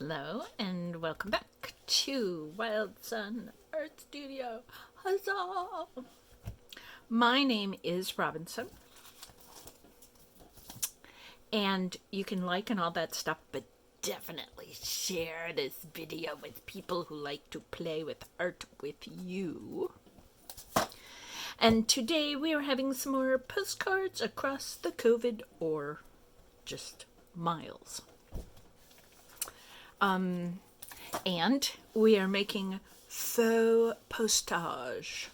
Hello and welcome back to Wild Sun Art Studio. Huzzah! My name is Robinsunne, and you can like and all that stuff, but definitely share this video with people who like to play with art with you. And today we are having some more postcards across the COVID or just miles. And we are making Faux Postage.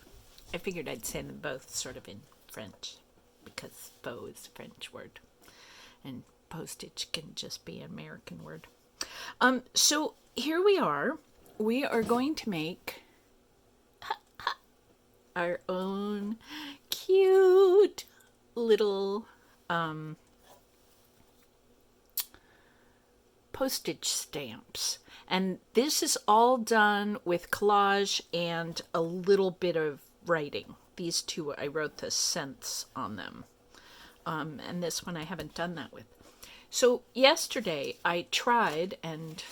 I figured I'd say them both sort of in French because faux is a French word and postage can just be an American word. So here we are. We are going to make our own cute little postage stamps, and this is all done with collage and a little bit of writing. These two I wrote the cents on them, and this one I haven't done that with. So yesterday I tried and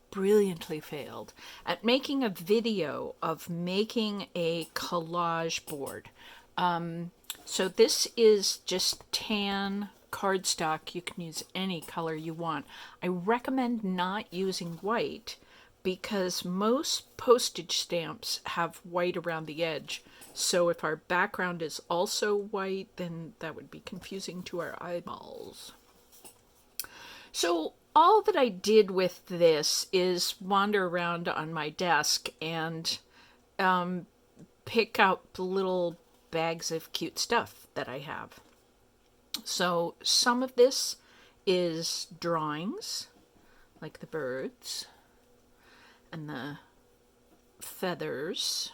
brilliantly failed at making a video of making a collage board. So this is just tan cardstock. You can use any color you want. I recommend not using white because most postage stamps have white around the edge. So if our background is also white, then that would be confusing to our eyeballs. So all that I did with this is wander around on my desk and pick out the little bags of cute stuff that I have. So some of this is drawings, like the birds and the feathers,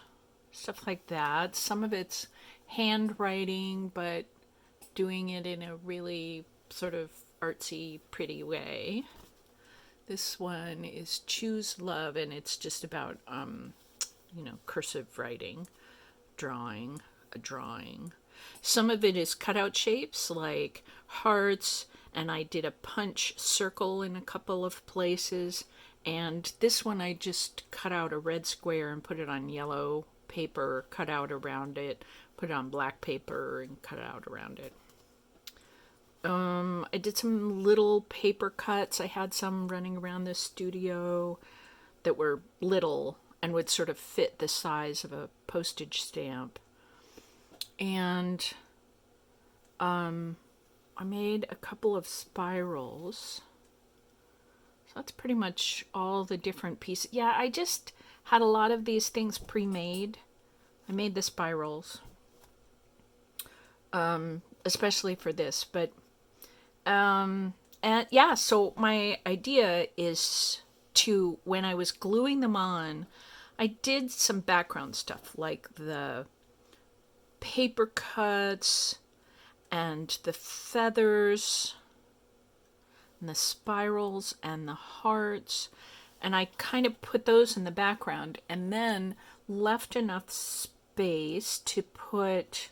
stuff like that. Some of it's handwriting, but doing it in a really sort of artsy, pretty way. This one is Choose Love, and it's just about, cursive writing, drawing, a drawing. Some of it is cutout shapes like hearts, and I did a punch circle in a couple of places. And this one I just cut out a red square and put it on yellow paper, cut out around it, put it on black paper and cut out around it. I did some little paper cuts. I had some running around the studio that were little and would sort of fit the size of a postage stamp. And I made a couple of spirals. So that's pretty much all the different pieces. Yeah, I just had a lot of these things pre-made. I made the spirals, especially for this. But, and yeah, so my idea is to, when I was gluing them on, I did some background stuff like the paper cuts and the feathers and the spirals and the hearts, and I kind of put those in the background and then left enough space to put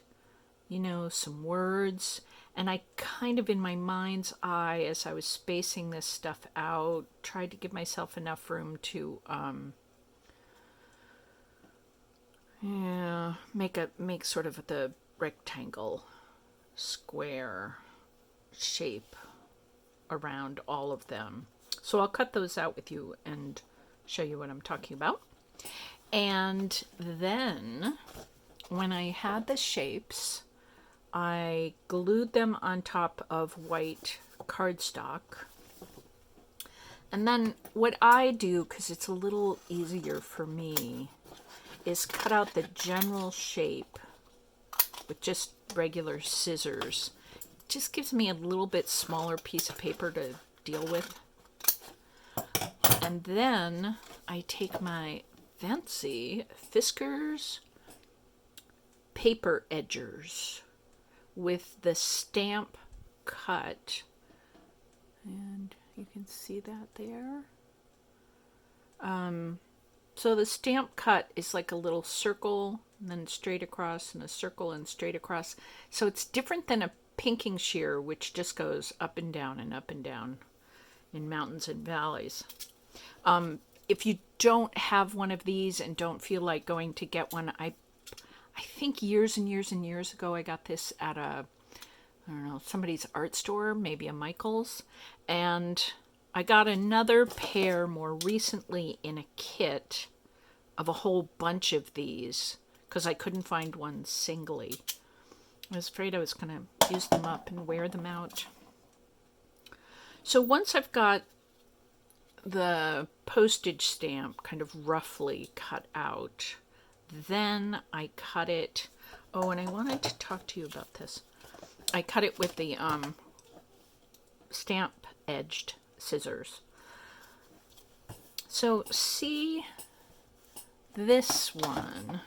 some words. And I kind of, in my mind's eye, as I was spacing this stuff out, tried to give myself enough room to make sort of the rectangle square shape around all of them. So I'll cut those out with you and show you what I'm talking about. And then when I had the shapes, I glued them on top of white cardstock. And then what I do, because it's a little easier for me, is cut out the general shape with just regular scissors. It just gives me a little bit smaller piece of paper to deal with. And then I take my fancy Fiskars paper edgers with the stamp cut. And you can see that there. So the stamp cut is like a little circle and then straight across and a circle and straight across. So it's different than a pinking shear, which just goes up and down in mountains and valleys. If you don't have one of these and don't feel like going to get one, I think years and years and years ago I got this at a, I don't know, somebody's art store, maybe a Michael's, and I got another pair more recently in a kit of a whole bunch of these because I couldn't find one singly. I was afraid I was going to use them up and wear them out. So once I've got the postage stamp kind of roughly cut out, then I cut it. Oh, and I wanted to talk to you about this. I cut it with the stamp edged scissors. So see, this one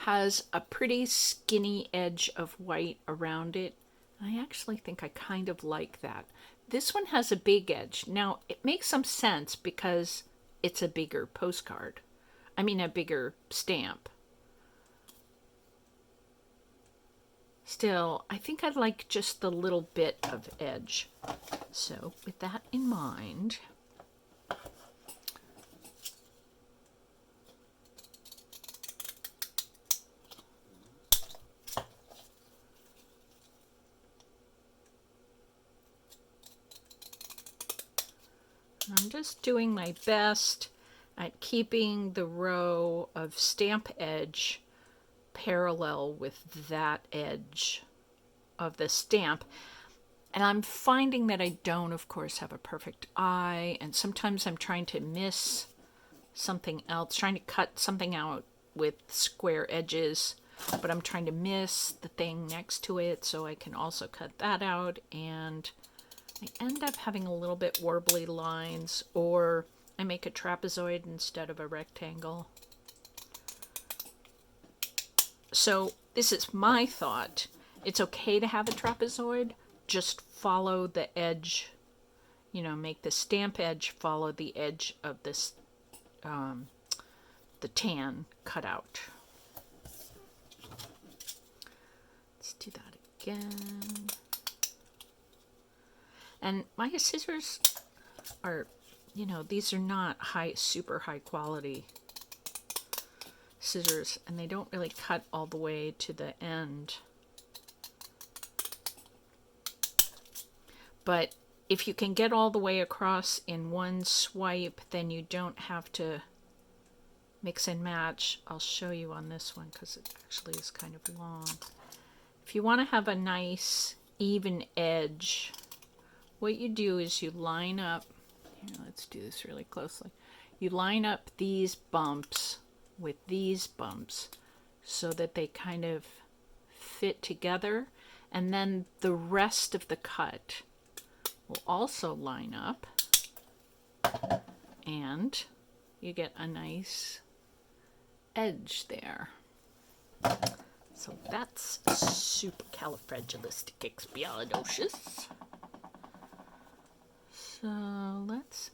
has a pretty skinny edge of white around it. I actually think I kind of like that. This one has a big edge. Now, it makes some sense because it's a bigger postcard. I mean, a bigger stamp. Still, I think I like just the little bit of edge. So, with that in mind, I'm just doing my best at keeping the row of stamp edge parallel with that edge of the stamp. And I'm finding that I don't, of course, have a perfect eye, and sometimes I'm trying to miss something else, trying to cut something out with square edges, but I'm trying to miss the thing next to it, so I can also cut that out, and I end up having a little bit warbly lines, or I make a trapezoid instead of a rectangle. So this is my thought. It's okay to have a trapezoid, just follow the edge, you know, make the stamp edge follow the edge of this, the tan cutout. Let's do that again. And my scissors are, you know, these are not super high quality scissors, and they don't really cut all the way to the end. But if you can get all the way across in one swipe, then you don't have to mix and match. I'll show you on this one because it actually is kind of long. If you want to have a nice even edge, what you do is you line up, here, let's do this really closely. You line up these bumps with these bumps so that they kind of fit together, and then the rest of the cut will also line up, and you get a nice edge there. So that's supercalifragilisticexpialidocious. So let's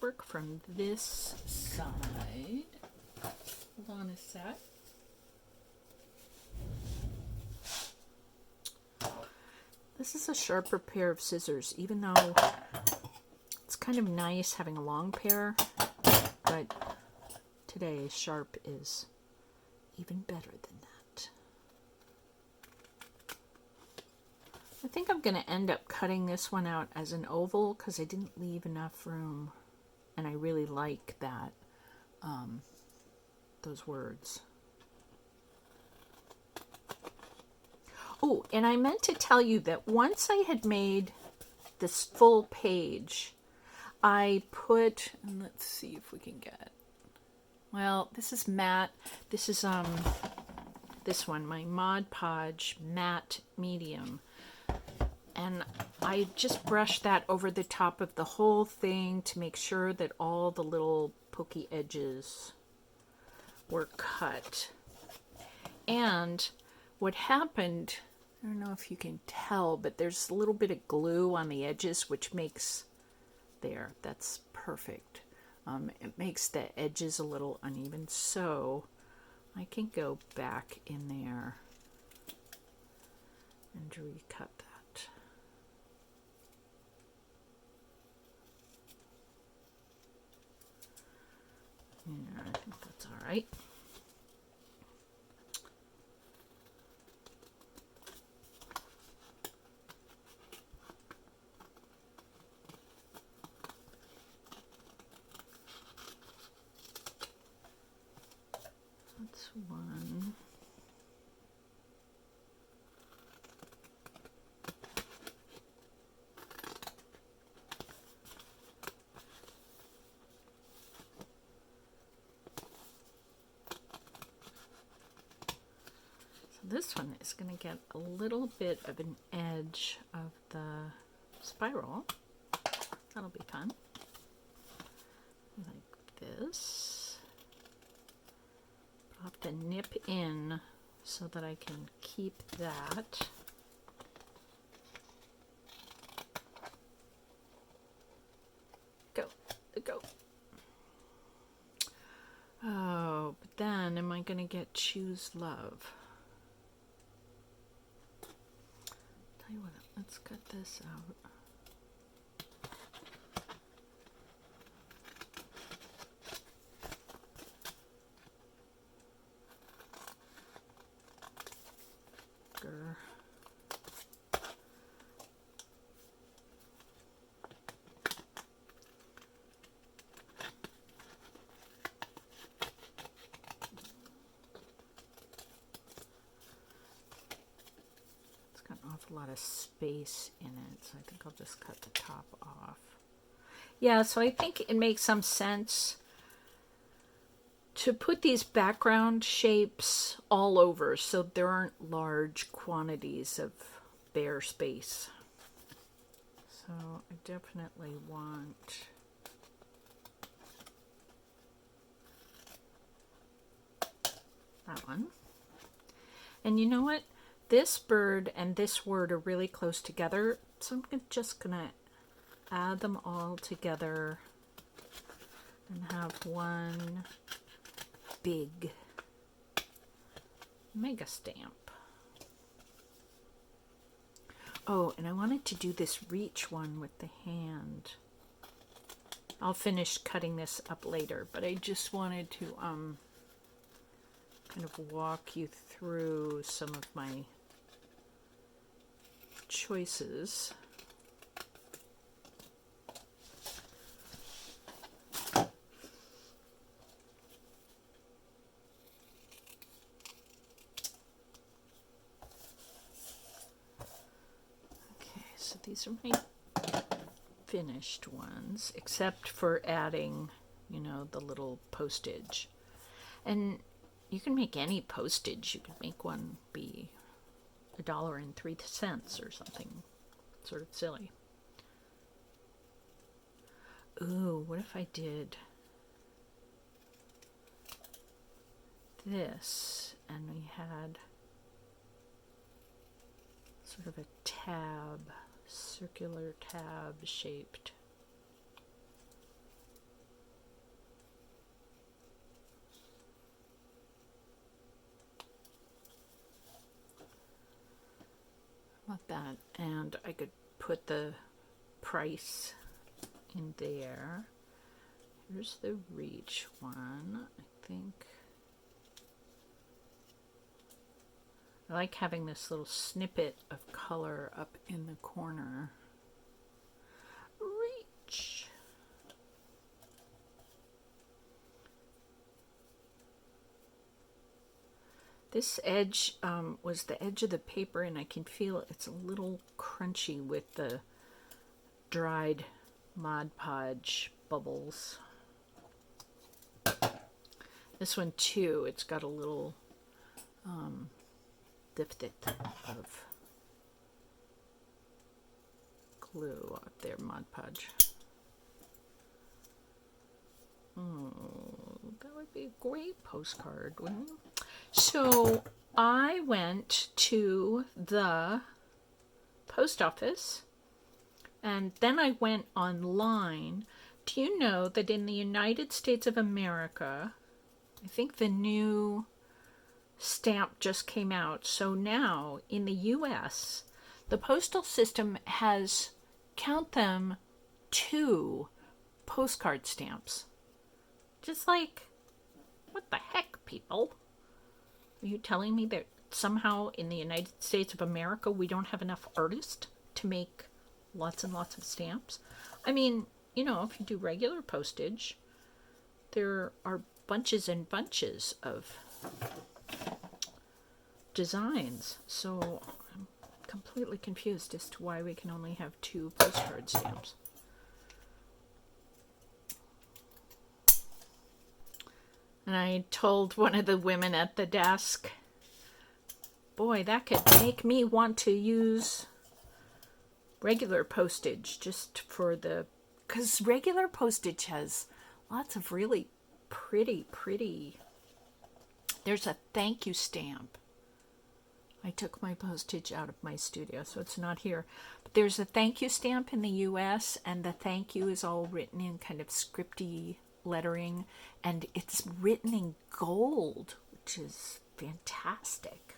work from this side. Hold on a sec. This is a sharper pair of scissors, even though it's kind of nice having a long pair, but today sharp is even better than that. I think I'm going to end up cutting this one out as an oval because I didn't leave enough room, and I really like that, those words. Oh, and I meant to tell you that once I had made this full page, I put, and let's see if we can get, well, this is matte. This is this one, my Mod Podge matte medium. And I just brushed that over the top of the whole thing to make sure that all the little pokey edges were cut. And what happened, I don't know if you can tell, but there's a little bit of glue on the edges, which makes, there, that's perfect. It makes the edges a little uneven, so I can go back in there and recut that. right. That's one. This one is going to get a little bit of an edge of the spiral. That'll be fun. Like this. I'll have to nip in so that I can keep that. Go, go. Oh, but then am I going to get choose love? Tell you what, let's cut this out. A lot of space in it, so I think I'll just cut the top off. Yeah, so I think it makes some sense to put these background shapes all over so there aren't large quantities of bare space. So I definitely want that one. And you know what? This bird and this word are really close together, so I'm just going to add them all together and have one big mega stamp. Oh, and I wanted to do this reach one with the hand. I'll finish cutting this up later, but I just wanted to kind of walk you through some of my choices. Okay, so these are my finished ones, except for adding, you know, the little postage. And you can make any postage. You can make one be $1.03 or something sort of silly. Ooh, what if I did this and we had sort of a tab, circular tab shaped. Like that, and I could put the price in there. Here's the reach one. I think I like having this little snippet of color up in the corner. Reach. This edge was the edge of the paper, and I can feel it's a little crunchy with the dried Mod Podge bubbles. This one too, it's got a little diptych of glue up there, Mod Podge. Oh, that would be a great postcard, wouldn't it? So I went to the post office and then I went online. Do you know that in the United States of America, I think the new stamp just came out. So now in the US, the postal system has, count them, 2 postcard stamps. Just like What the heck, people? Are you telling me that somehow in the United States of America we don't have enough artists to make lots and lots of stamps? I mean, you know, if you do regular postage, there are bunches and bunches of designs. So I'm completely confused as to why we can only have 2 postcard stamps. And I told one of the women at the desk, boy, that could make me want to use regular postage just for the... Because regular postage has lots of really pretty... There's a thank you stamp. I took my postage out of my studio, so it's not here. But there's a thank you stamp in the U.S., and the thank you is all written in kind of scripty lettering, and it's written in gold, which is fantastic.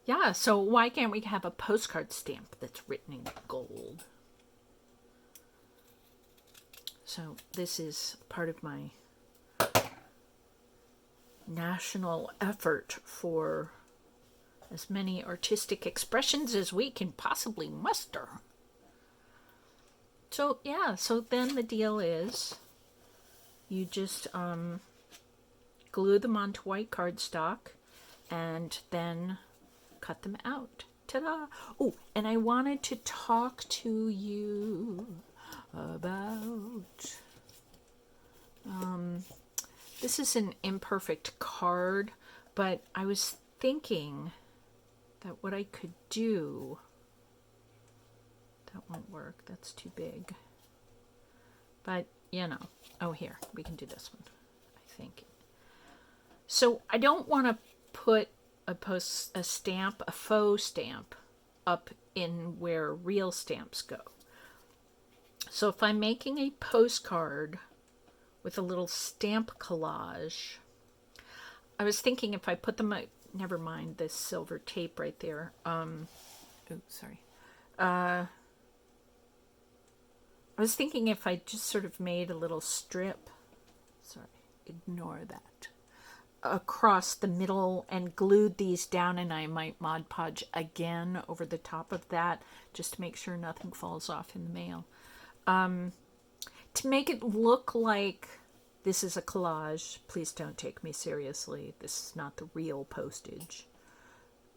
Yeah, so why can't we have a postcard stamp that's written in gold? So this is part of my national effort for as many artistic expressions as we can possibly muster. So yeah, so then the deal is you just glue them onto white cardstock and then cut them out. Ta-da! Oh, and I wanted to talk to you about this is an imperfect card, but I was thinking that what I could do... That won't work. That's too big. But, you know. Oh, here. We can do this one, I think. So, I don't want to put a stamp, a faux stamp, up in where real stamps go. So, if I'm making a postcard with a little stamp collage, I was thinking if I put them... Never mind this silver tape right there. Sorry. I was thinking if I just sort of made a little strip, sorry, ignore that, across the middle and glued these down, and I might Mod Podge again over the top of that just to make sure nothing falls off in the mail. To make it look like this is a collage, please don't take me seriously. This is not the real postage.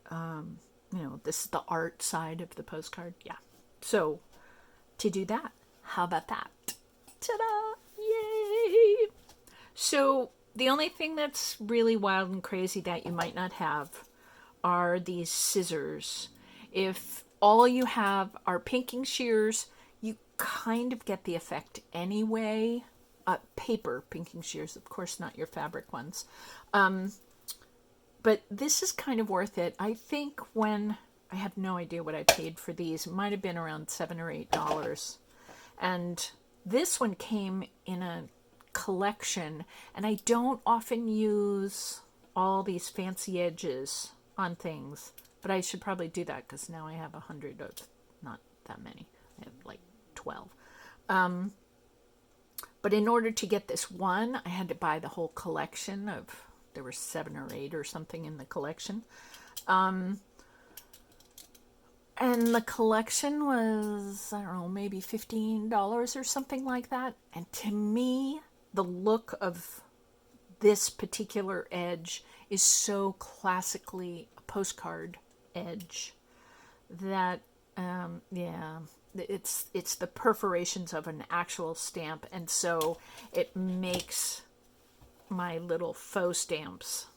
You know, this is the art side of the postcard. Yeah. So to do that, how about that? Ta-da! Yay! So the only thing that's really wild and crazy that you might not have are these scissors. If all you have are pinking shears, you kind of get the effect anyway. Paper pinking shears, of course, not your fabric ones. But this is kind of worth it. I think when... I have no idea what I paid for these. It might have been around $7 or $8. And this one came in a collection, and I don't often use all these fancy edges on things, but I should probably do that because now I have 100 of, not that many. I have like 12. But in order to get this one, I had to buy the whole collection of, there were 7 or 8 or something in the collection. And the collection was, I don't know, maybe $15 or something like that. And to me, the look of this particular edge is so classically a postcard edge that, yeah, it's the perforations of an actual stamp. And so it makes my little faux stamps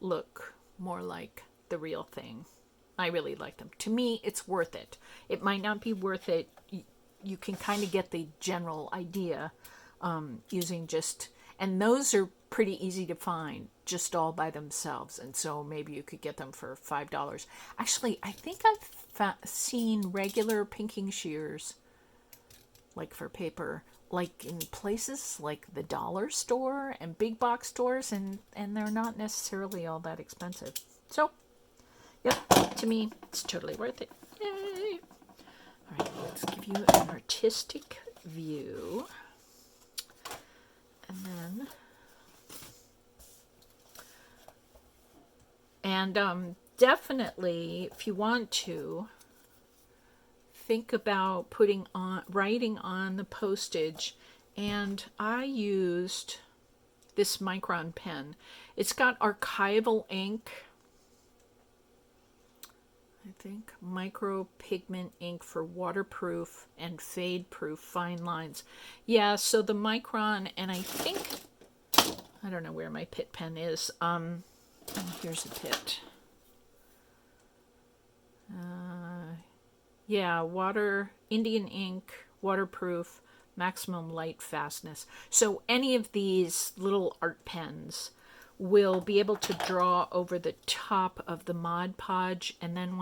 look more like the real thing. I really like them. To me, it's worth it. It might not be worth it. You can kind of get the general idea using just... And those are pretty easy to find just all by themselves. And so maybe you could get them for $5. Actually, I think I've seen regular pinking shears, like for paper, like in places like the dollar store and big box stores. And they're not necessarily all that expensive. So... Yep, to me, it's totally worth it. Yay! All right, let's give you an artistic view. And definitely, if you want to, think about writing on the postage. And I used this Micron pen. It's got archival ink, I think, micro pigment ink for waterproof and fade proof fine lines. Yeah, so the Micron, and I think, I don't know where my Pitt pen is. Here's a Pitt. Yeah, Indian ink, waterproof, maximum light fastness. So any of these little art pens will be able to draw over the top of the Mod Podge, and then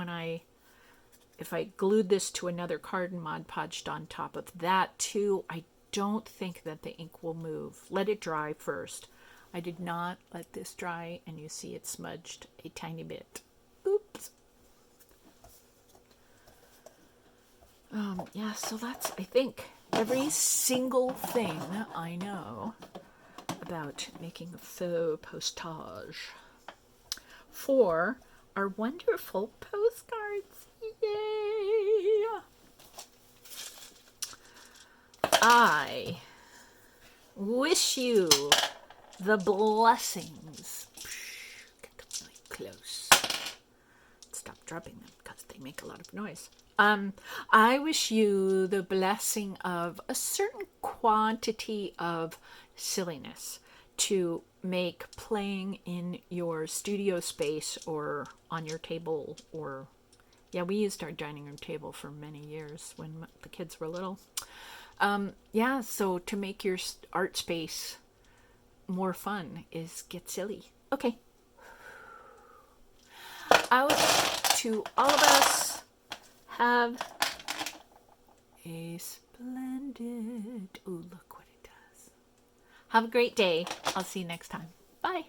if I glued this to another card and Mod Podged on top of that too, I don't think that the ink will move. Let it dry first. I did not let this dry, and you see it smudged a tiny bit. Oops. Yeah, so that's, I think, every single thing I know about making a faux postage for our wonderful postcards. Yay! I wish you the blessings. Get them really close. Stop dropping them because they make a lot of noise. I wish you the blessing of a certain quantity of silliness to make playing in your studio space or on your table, or, yeah, we used our dining room table for many years when the kids were little. Yeah, so to make your art space more fun is get silly. Okay. Out to all of us. Have a splendid... Ooh, look what it does. Have a great day. I'll see you next time. Bye.